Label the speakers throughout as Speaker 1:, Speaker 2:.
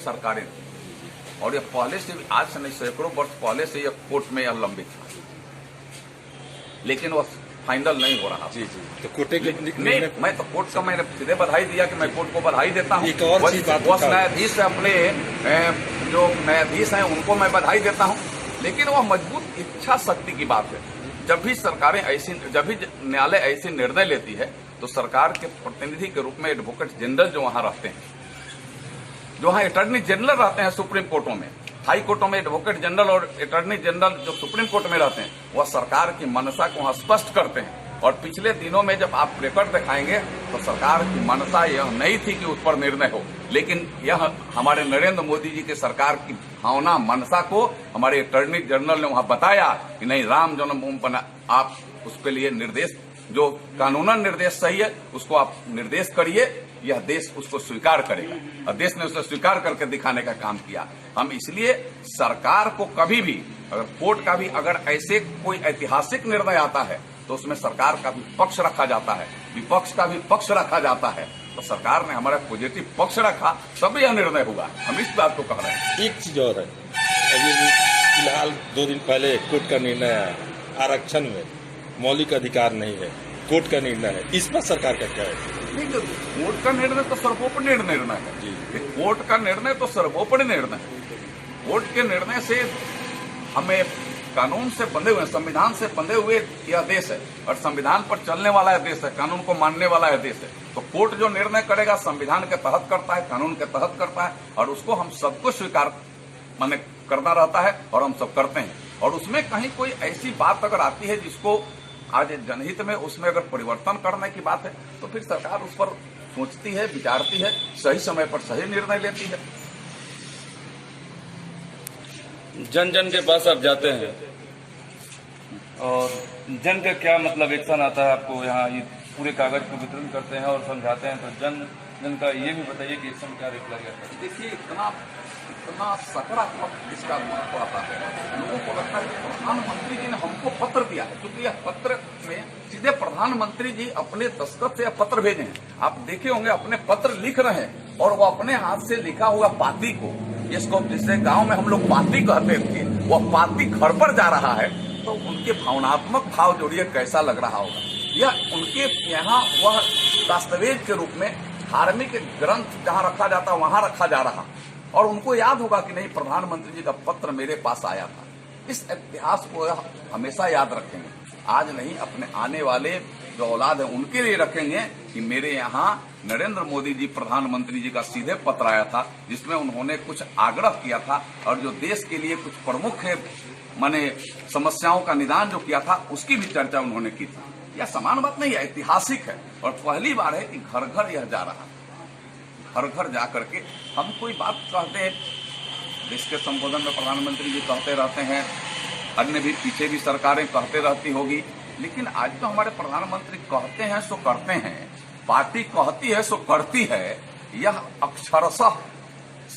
Speaker 1: सरकारें थी, और ये पहले से भी, आज से नहीं सैकड़ों वर्ष पहले से यह कोर्ट में यह लंबित था, लेकिन वह फाइनल नहीं हो रहा।
Speaker 2: जी। तो कोर्ट के
Speaker 1: नहीं, मैं तो कोर्ट का मैंने सीधे बधाई दिया कि मैं कोर्ट को बधाई देता हूँ।
Speaker 2: एक और चीज बात
Speaker 1: न्यायाधीश अपने जो न्यायाधीश हैं उनको मैं बधाई देता हूँ, लेकिन वह मजबूत इच्छा शक्ति की बात है। जब भी सरकारें ऐसी, जब भी न्यायालय ऐसे निर्णय लेती है तो सरकार के प्रतिनिधि के रूप में एडवोकेट जनरल जो वहां रहते हैं, जो वहां अटॉर्नी जनरल रहते हैं सुप्रीम कोर्टों में, हाई कोर्टों में एडवोकेट जनरल और अटॉर्नी जनरल जो सुप्रीम कोर्ट में रहते हैं, वह सरकार की मंशा को वहां स्पष्ट करते हैं। और पिछले दिनों में जब आप रिकॉर्ड दिखाएंगे तो सरकार की मंशा यह नहीं थी कि उस पर निर्णय हो, लेकिन यह हमारे नरेंद्र मोदी जी के सरकार की भावना, मंशा को हमारे अटॉर्नी जनरल ने वहां बताया कि नहीं, राम जन्मभूमि बना, आप उसके लिए निर्देश, जो कानूनन निर्देश सही है उसको आप निर्देश करिए, यह देश उसको स्वीकार करेगा। और देश ने उसे स्वीकार करके दिखाने का काम किया। हम इसलिए सरकार को कभी भी, अगर कोर्ट का भी अगर ऐसे कोई ऐतिहासिक निर्णय आता है तो उसमें सरकार का भी पक्ष रखा जाता है, विपक्ष का भी पक्ष रखा जाता है। तो सरकार ने हमारा पॉजिटिव पक्ष रखा, तभी यह निर्णय हुआ। हम इस बात को कह रहे हैं।
Speaker 2: एक चीज और है, अभी फिलहाल 2 दिन पहले कोर्ट का निर्णय आया, आरक्षण में मौलिक अधिकार नहीं है, कोर्ट का निर्णय है, इस पर सरकार का क्या है?
Speaker 1: नहीं, कोर्ट का निर्णय तो सर्वोपरि निर्णय है जी। कोर्ट का निर्णय तो सर्वोपरि निर्णय है। कोर्ट के निर्णय से हमें कानून से बंधे हुए, संविधान से बंधे हुए यह देश है, और संविधान पर चलने वाला यह देश है, कानून को मानने वाला यह देश है। तो कोर्ट जो निर्णय करेगा संविधान के तहत करता है, कानून के तहत करता है, और उसको हम सबको स्वीकार माने करना रहता है, और हम सब करते हैं। और उसमें कहीं कोई ऐसी बात अगर आती है जिसको आज जनहित में, उसमें अगर परिवर्तन करने की बात है तो फिर सरकार उस पर सोचती है, विचारती है, सही समय पर सही निर्णय लेती है।
Speaker 3: जन जन के पास आप जाते हैं और जन का क्या मतलब एक्शन आता है आपको, यहाँ ये पूरे कागज को वितरण करते हैं और समझाते हैं, तो जन का ये भी बताइए कि एक्शन क्या रिप्लाई आता है?
Speaker 1: देखिए, इतना सकारात्मक इसका महत्व आता है। लोगों को लगता है कि प्रधानमंत्री जी ने हमको पत्र दिया है, क्योंकि यह पत्र में सीधे प्रधानमंत्री जी अपने दस्तखत से पत्र भेजे हैं। आप देखे होंगे अपने पत्र लिख रहे हैं, और वो अपने हाथ से लिखा हुआ पाती को, जिसको जिससे गांव में हम लोग पाती कहते थे, वह पाती घर पर जा रहा है, तो उनके भावनात्मक भाव जोड़िए कैसा लग रहा होगा। यह उनके यहाँ वह दस्तावेज के रूप में धार्मिक ग्रंथ जहाँ रखा जाता वहां रखा जा रहा, और उनको याद होगा कि नहीं, प्रधानमंत्री जी का पत्र मेरे पास आया था। इस इतिहास को हमेशा याद रखेंगे, आज नहीं, अपने आने वाले जो औलाद है उनके लिए रखेंगे कि मेरे यहाँ नरेंद्र मोदी जी प्रधानमंत्री जी का सीधे पत्र आया था, जिसमें उन्होंने कुछ आग्रह किया था, और जो देश के लिए कुछ प्रमुख माने समस्याओं का निदान जो किया था उसकी भी चर्चा उन्होंने की थी। यह समान बात नहीं है, ऐतिहासिक है, और पहली बार है कि घर घर यह जा रहा, घर घर जा करके हम कोई बात कहते हैं, देश के संबोधन में प्रधानमंत्री जी कहते रहते हैं, अन्य भी पीछे भी सरकारें कहते रहती होगी, लेकिन आज तो हमारे प्रधानमंत्री कहते हैं सो करते हैं, पार्टी कहती है सो करती है। यह अक्षरशः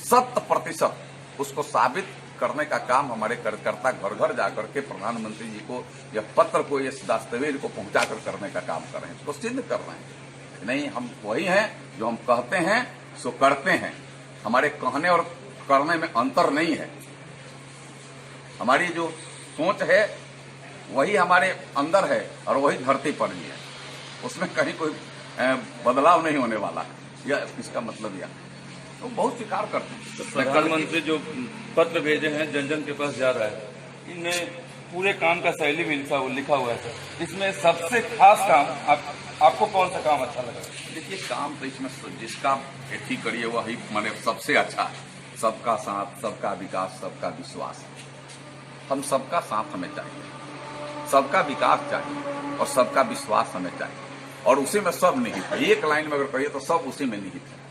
Speaker 1: 100% उसको साबित करने का काम हमारे कार्यकर्ता घर घर जाकर के प्रधानमंत्री जी को यह पत्र को, इस दस्तावेज को पहुंचाकर करने का काम कर रहे हैं, उसको सिद्ध कर रहे हैं। नहीं, हम वही हैं जो हम कहते हैं सो करते हैं। हमारे कहने और करने में अंतर नहीं है। हमारी जो सोच है वही हमारे अंदर है और वही धरती पर ही है, उसमें कहीं कोई बदलाव नहीं होने वाला है। यह इसका मतलब यह तो बहुत स्वीकार करते हैं।
Speaker 3: तो प्रधानमंत्री जो पत्र भेजे हैं जन जन के पास जा रहा है, इनमें पूरे काम का शैली भी लिखा हुआ है सर। इसमें सबसे खास काम आपको कौन सा काम अच्छा लगा?
Speaker 1: देखिए, काम तो इसमें जिसका खेती करिए वही माने सबसे अच्छा है। सबका साथ, सबका विकास, सबका विश्वास। हम सबका साथ हमें चाहिए, सबका विकास चाहिए और सबका विश्वास हमें चाहिए, और उसी में सब निहित है। एक लाइन में अगर कहिए तो सब उसी में निहित है।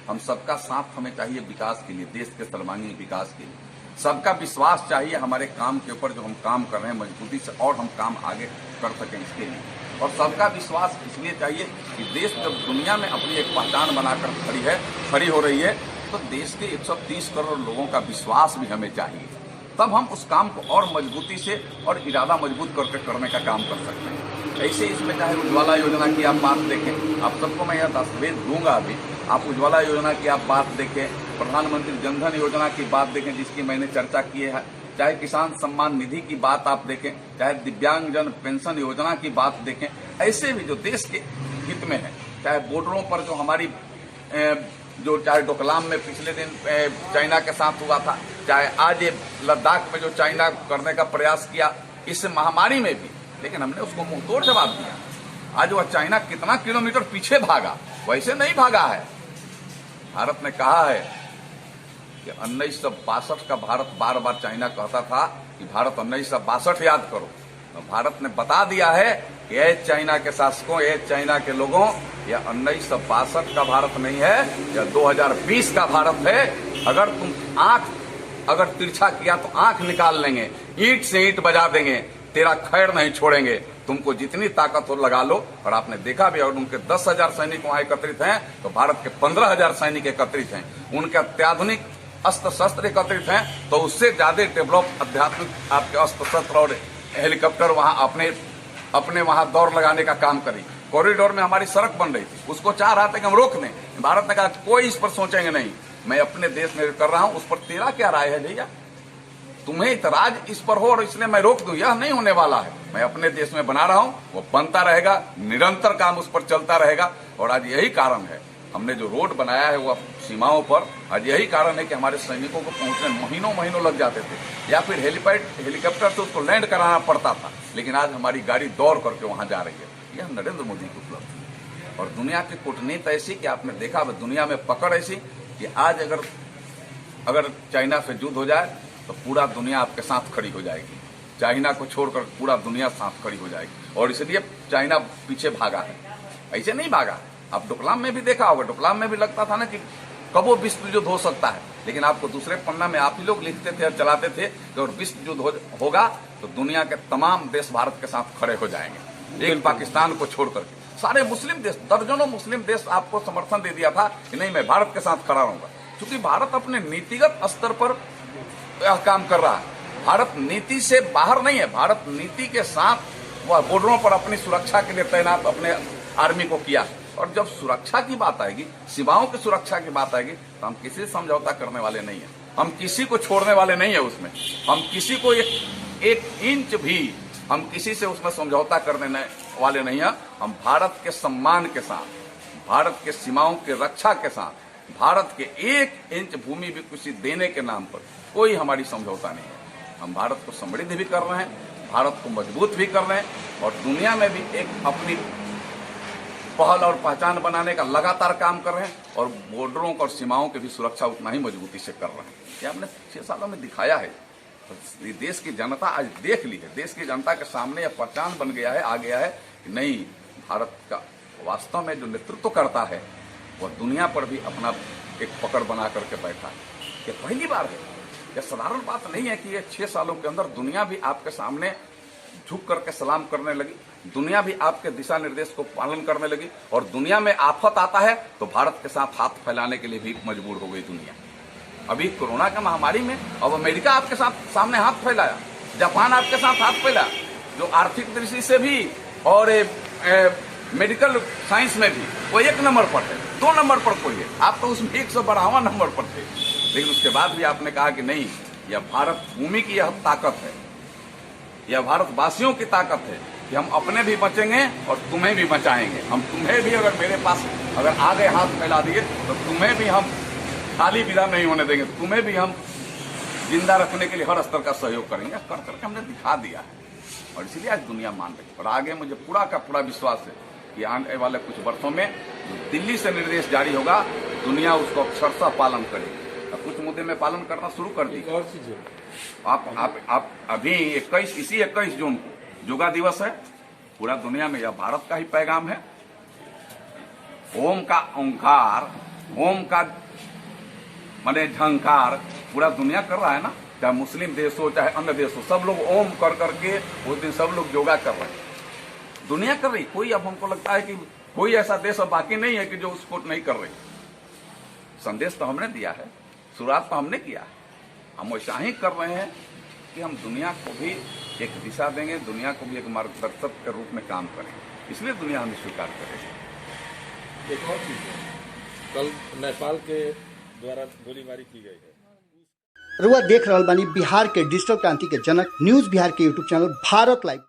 Speaker 1: हम सबका साथ हमें चाहिए विकास के लिए, देश के सर्वांगीण विकास के लिए। सबका विश्वास चाहिए हमारे काम के ऊपर, जो हम काम कर रहे हैं मजबूती से, और हम काम आगे कर सकें इसके लिए। और सबका विश्वास इसलिए चाहिए कि देश जब दुनिया में अपनी एक पहचान बनाकर खड़ी हो रही है, तो देश के 130 करोड़ लोगों का विश्वास भी हमें चाहिए। तब हम उस काम को और मजबूती से और इरादा मजबूत करके करने का काम कर सकते हैं। ऐसे इसमें चाहे उज्ज्वला योजना की आप बात देखें, आप सबको मैं यह दस्तावेज दूंगा अभी, आप उज्ज्वला योजना की आप बात देखें, प्रधानमंत्री जनधन योजना की बात देखें जिसकी मैंने चर्चा की है, चाहे किसान सम्मान निधि की बात आप देखें, चाहे दिव्यांगजन पेंशन योजना की बात देखें, ऐसे भी जो देश के हित में है, चाहे बॉर्डरों पर जो हमारी जो चाहे डोकलाम में पिछले दिन चाइना के साथ हुआ था, चाहे आज ये लद्दाख में जो चाइना करने का प्रयास किया इस महामारी में भी, लेकिन हमने उसको मुंहतोड़ जवाब दिया। आज वह चाइना कितना किलोमीटर पीछे भागा, वैसे नहीं भागा है। भारत ने कहा है कि 1962 का भारत, बार बार चाइना कहता था कि भारत 1962 याद करो, तो भारत ने बता दिया है कि ये चाइना के शासकों, ये चाइना के लोगों, यह 1962 का भारत नहीं है, यह 2020 का भारत है। अगर तुम आंख अगर तिरछा किया तो आंख निकाल लेंगे, ईंट से ईंट बजा देंगे, तेरा खैर नहीं छोड़ेंगे, तुमको जितनी ताकत हो लगा लो। और आपने देखा भी, अगर उनके 10,000 सैनिक वहां एकत्रित हैं तो भारत के 15,000 सैनिक एकत्रित हैं, उनके अत्याधुनिक अस्त्र शस्त्र एकत्रित हैं, तो उससे ज्यादा डेवलप आध्यात्मिक आपके अस्त्र शस्त्र और हेलीकॉप्टर वहां अपने वहां दौड़ लगाने का काम करी। कॉरिडोर में हमारी सड़क बन रही थी, उसको चाह रहा था कि हम रोक दें, भारत ने कहा कोई इस पर सोचेंगे नहीं, मैं अपने देश में कर रहा हूं, उस पर तेरा क्या राय है भैया? तुम्हें इतराज इस पर हो और इसलिए मैं रोक दूं, यह नहीं होने वाला है। मैं अपने देश में बना रहा हूं, वो बनता रहेगा, निरंतर काम उस पर चलता रहेगा। और आज यही कारण है, हमने जो रोड बनाया है वो सीमाओं पर, आज यही कारण है कि हमारे सैनिकों को पहुंचने महीनों महीनों लग जाते थे, या फिर हेलीकॉप्टर से उसको लैंड कराना पड़ता था, लेकिन आज हमारी गाड़ी दौड़ करके वहां जा रही है। यह नरेंद्र मोदी की उपलब्धि है। और दुनिया की कूटनीति ऐसी कि आपने देखा, दुनिया में पकड़ ऐसी कि आज अगर चाइना से युद्ध हो जाए तो पूरा दुनिया आपके साथ खड़ी हो जाएगी, चाइना को छोड़कर पूरा दुनिया साथ खड़ी हो जाएगी। और इसलिए चाइना पीछे भागा है, ऐसे नहीं भागा। आप डोकलाम में भी देखा होगा, डोकलाम में भी लगता था ना कि कब वो विश्व युद्ध हो सकता है, लेकिन आपको दूसरे पन्ना में आप ही लोग लिखते थे और चलाते थे कि अगर विश्व युद्ध होगा तो दुनिया के तमाम देश भारत के साथ खड़े हो जाएंगे, एक पाकिस्तान को छोड़ करके। सारे मुस्लिम देश, दर्जनों मुस्लिम देश आपको समर्थन दे दिया था कि नहीं, मैं भारत के साथ खड़ा रहूंगा, क्योंकि भारत अपने नीतिगत स्तर पर यह काम कर रहा है। भारत नीति से बाहर नहीं है, भारत नीति के साथ वह बॉर्डरों पर अपनी सुरक्षा के लिए तैनात अपने आर्मी को किया। और जब सुरक्षा की बात आएगी, सीमाओं की सुरक्षा की बात आएगी, तो हम किसी से समझौता करने वाले नहीं है, हम किसी को छोड़ने वाले नहीं है उसमें, हम किसी को एक इंच भी हम किसी से उसमें समझौता करने वाले नहीं है। हम भारत के सम्मान के साथ, भारत के सीमाओं की रक्षा के साथ, भारत के 1 इंच भूमि भी किसी देने के नाम पर कोई हमारी समझौता नहीं है। हम भारत को समृद्ध भी कर रहे हैं, भारत को मजबूत भी कर रहे हैं, और दुनिया में भी एक अपनी पहल और पहचान बनाने का लगातार काम कर रहे हैं, और बॉर्डरों और सीमाओं की भी सुरक्षा उतना ही मजबूती से कर रहे हैं। ये हमने 6 सालों में दिखाया है। देश की जनता आज देख ली है, देश की जनता के सामने यह पहचान बन गया है, आ गया है कि नहीं, भारत का वास्तव में जो नेतृत्व करता है वह दुनिया पर भी अपना एक पकड़ बना करके बैठा है। ये पहली बार है, यह साधारण बात नहीं है कि ये 6 सालों के अंदर दुनिया भी आपके सामने झुक करके सलाम करने लगी, दुनिया भी आपके दिशा निर्देश को पालन करने लगी, और दुनिया में आफत आता है तो भारत के साथ हाथ फैलाने के लिए भी मजबूर हो गई दुनिया। अभी कोरोना की महामारी में अब अमेरिका आपके साथ सामने हाथ फैलाया, जापान आपके साथ हाथ फैलाया, जो आर्थिक दृष्टि से भी और मेडिकल साइंस में भी वो 1 नंबर पर है, 2 नंबर पर कोई है, आप तो उसमें 112वां नंबर पर थे। लेकिन उसके बाद भी आपने कहा कि नहीं, यह भारत भूमि की यह ताकत है, यह भारतवासियों की ताकत है कि हम अपने भी बचेंगे और तुम्हें भी बचाएंगे। हम तुम्हें भी, अगर मेरे पास अगर आ गए हाथ फैला दिए तो तुम्हें भी हम खाली विदा नहीं होने देंगे, तुम्हें भी हम जिंदा रखने के लिए हर स्तर का सहयोग करेंगे। कर करके हमने दिखा दिया है, और इसीलिए आज दुनिया मान रही। और आगे मुझे पूरा का पूरा विश्वास है कि आने वाले कुछ वर्षों में जो दिल्ली से निर्देश जारी होगा, दुनिया उसको अक्षरशः पालन करेगी। कुछ मुद्दे में पालन करना शुरू कर दी।
Speaker 2: और चीजें
Speaker 1: आप अभी 21 जून को योगा दिवस है, पूरा दुनिया में यह भारत का ही पैगाम है। ओम का ओंकार, ओम का माने झंकार पूरा दुनिया कर रहा है ना, चाहे मुस्लिम देश हो चाहे अन्य देश हो, सब लोग ओम कर करके उस दिन सब लोग योगा कर रहे हैं, दुनिया कर रही। कोई, अब हमको लगता है कि कोई ऐसा देश अब बाकी नहीं है कि जो उसको नहीं कर रही। संदेश तो हमने दिया है, शुरुआत तो हमने किया है, हम वैसा ही कर रहे हैं। कि हम दुनिया को भी एक दिशा देंगे, दुनिया को भी एक मार्गदर्शक के रूप में काम करेंगे, इसलिए दुनिया हमें स्वीकार करेगी।
Speaker 2: एक और चीज है, कल नेपाल के द्वारा गोलीबारी की गई है।
Speaker 4: रुआ देख रहल बानी बिहार के डिजिटल क्रांति के जनक न्यूज बिहार के यूट्यूब चैनल भारत लाइव।